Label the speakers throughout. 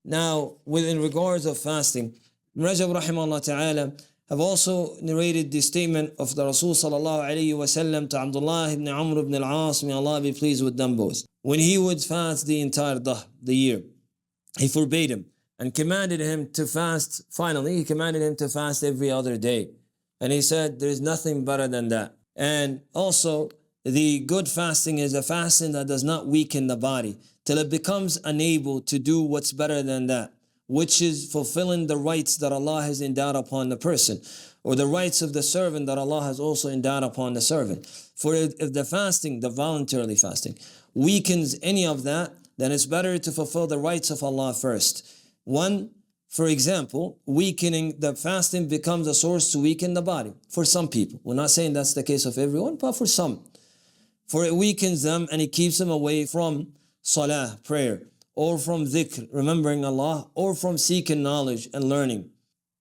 Speaker 1: Now, in regards of fasting, Rajab rahimahullah ta'ala have also narrated the statement of the Rasul sallallahu alayhi wa sallam to Abdullah ibn Amr ibn al-As, may Allah be pleased with them both. When he would fast the entire the year, he forbade him and commanded him to fast. Finally, he commanded him to fast every other day. And he said, there is nothing better than that. And also, the good fasting is a fasting that does not weaken the body till it becomes unable to do what's better than that, which is fulfilling the rights that Allah has endowed upon the person, or the rights of the servant that Allah has also endowed upon the servant. For if the fasting, the voluntarily fasting, weakens any of that, then it's better to fulfill the rights of Allah first. One, for example, weakening the fasting becomes a source to weaken the body for some people. We're not saying that's the case of everyone, but for some. For it weakens them and it keeps them away from salah, prayer, or from dhikr, remembering Allah, or from seeking knowledge and learning.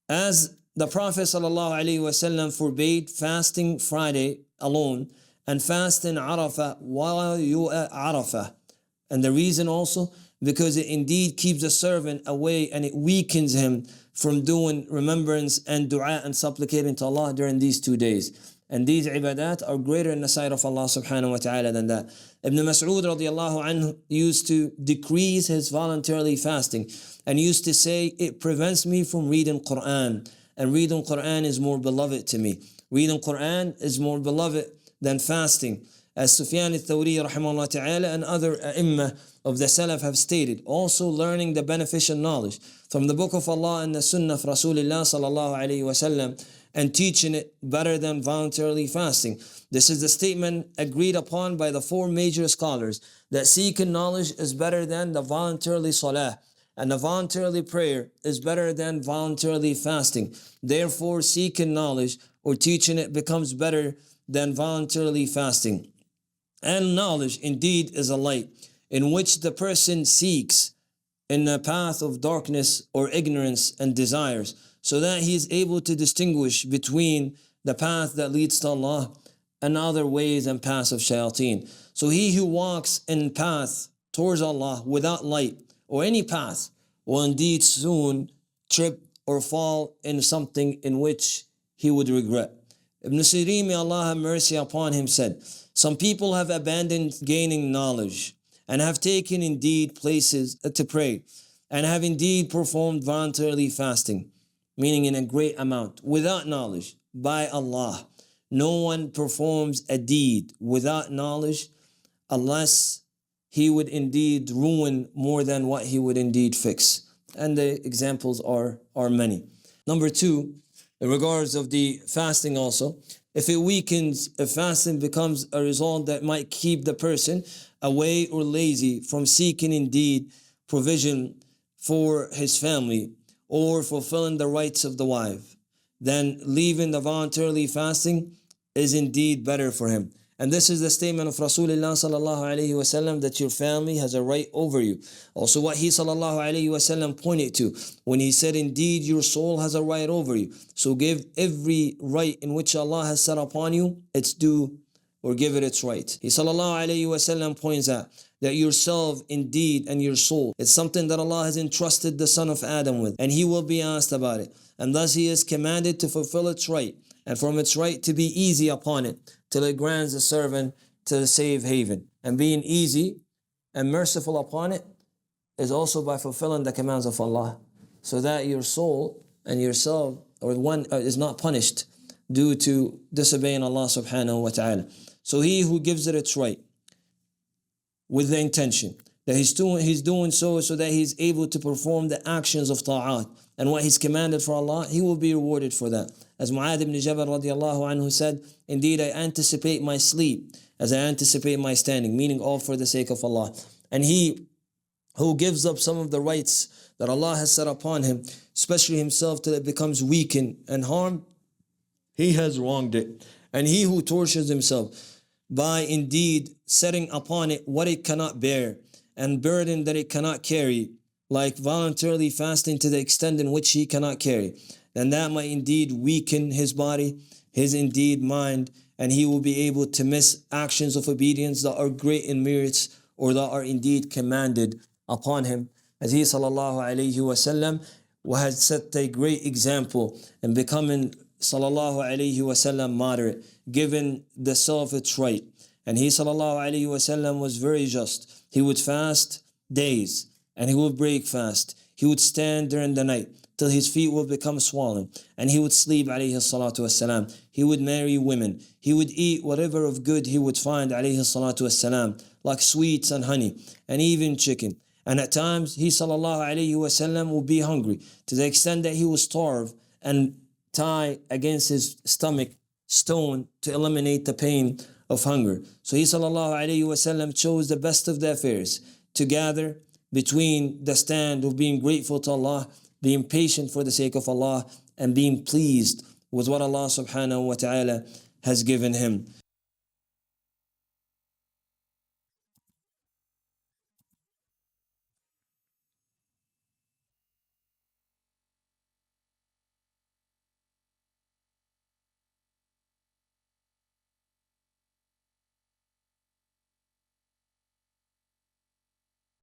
Speaker 1: As the Prophet ﷺ forbade fasting Friday alone and fasting Arafah while you at Arafah. And the reason also, because it indeed keeps the servant away and it weakens him from doing remembrance and dua and supplicating to Allah during these 2 days. And these ibadat are greater in the sight of Allah subhanahu wa ta'ala than that. Ibn Mas'ud radiallahu anhu used to decrease his voluntarily fasting and used to say, it prevents me from reading Quran. And reading Quran is more beloved to me. Reading Quran is more beloved than fasting. As Sufyan al-Thawri rahimahullah ta'ala and other ai of the Salaf have stated. Also learning the beneficial knowledge from the book of Allah and the sunnah of Rasulullah sallallahu alayhi wa sallam, and teaching it better than voluntarily fasting. This is the statement agreed upon by the 4 major scholars, that seeking knowledge is better than the voluntarily salah, and the voluntarily prayer is better than voluntarily fasting. Therefore, seeking knowledge or teaching it becomes better than voluntarily fasting. And knowledge indeed is a light in which the person seeks in the path of darkness or ignorance and desires, so that he is able to distinguish between the path that leads to Allah and other ways and paths of shayateen. So he who walks in path towards Allah without light or any path will indeed soon trip or fall in something in which he would regret. Ibn Sirin, may Allah have mercy upon him, said, some people have abandoned gaining knowledge and have taken indeed places to pray and have indeed performed voluntarily fasting, meaning in a great amount, without knowledge by Allah. No one performs a deed without knowledge unless he would indeed ruin more than what he would indeed fix. And the examples are many. Number 2, in regards of the fasting also, if it weakens, if fasting becomes a result that might keep the person away or lazy from seeking indeed provision for his family, or fulfilling the rights of the wife, then leaving the voluntarily fasting is indeed better for him. And this is the statement of Rasulullah sallallahu alayhi wa sallam, that your family has a right over you. Also what he sallallahu alayhi wa sallam pointed to when he said, indeed your soul has a right over you. So give every right in which Allah has set upon you its due, or give it its right. He sallallahu alayhi wa sallam points out that yourself indeed and your soul, it's something that Allah has entrusted the son of Adam with, and he will be asked about it. And thus he is commanded to fulfill its right, and from its right to be easy upon it, till it grants the servant to the safe haven. And being easy and merciful upon it is also by fulfilling the commands of Allah, so that your soul and yourself, or one is not punished due to disobeying Allah subhanahu wa ta'ala. So he who gives it its right, with the intention that he's doing so that he's able to perform the actions of ta'at and what he's commanded for Allah, he will be rewarded for that. As Mu'adh ibn Jabal radiallahu anhu said, indeed I anticipate my sleep as I anticipate my standing, meaning all for the sake of Allah. And he who gives up some of the rights that Allah has set upon him, especially himself, till it becomes weakened and harmed, he has wronged it. And he who tortures himself by indeed setting upon it what it cannot bear and burden that it cannot carry, like voluntarily fasting to the extent in which he cannot carry, then that might indeed weaken his body, his indeed mind, and he will be able to miss actions of obedience that are great in merits, or that are indeed commanded upon him. as he sallallahu alayhi wasallam had set a great example in becoming sallallahu alayhi wasallam moderate, giving the self its right. And he sallallahu alayhi wasallam was very just. He would fast days and he would break fast. He would stand during the night till his feet would become swollen, and he would sleep alayhi salatu wassalam. He would marry women. He would eat whatever of good he would find alayhi salatu wassalam, like sweets and honey and even chicken. And at times he sallallahu alayhi wasallam would be hungry to the extent that he would starve and tie against his stomach stone to eliminate the pain of hunger. So he sallallahu alayhi wasallam chose the best of the affairs to gather between the stand of being grateful to Allah, being patient for the sake of Allah, and being pleased with what Allah subhanahu wa ta'ala has given him.